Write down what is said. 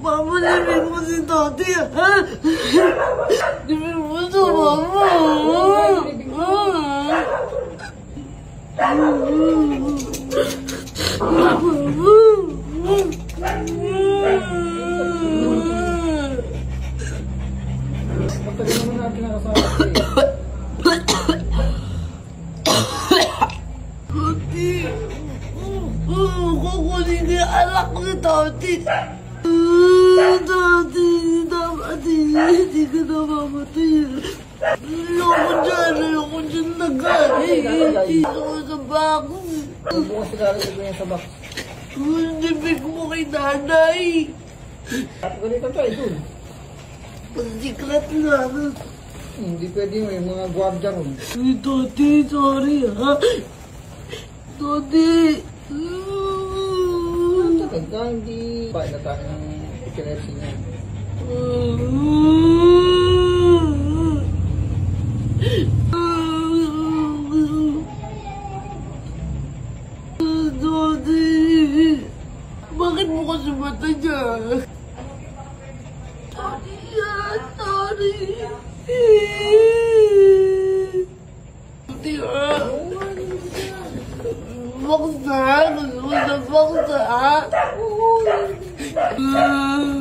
Mama, libig mo si Tati, ha? Libig mo sa mama. Matagal naman natin nakasama ko eh. Tati, kukunin ko yung anak ko si Tati. Tati, hindi ka na mamatay. Ayoko dyan nagay. Ayoko sa bako. Bukas sigarilyo ko yan sa box. Libig mo kay nanay. At ganito tayo dun. Secret na. Hindi pwede mo yung mga gwardiya ron. Ay, Tati, sorry ha. Tati. Takag ka, hindi. Bakit na tayo ng ikinersi niya? Tati. Bakit mo kasi mata niya? Tati yan, sorry. Tati ha. Box na. Gusto mo sa box ha.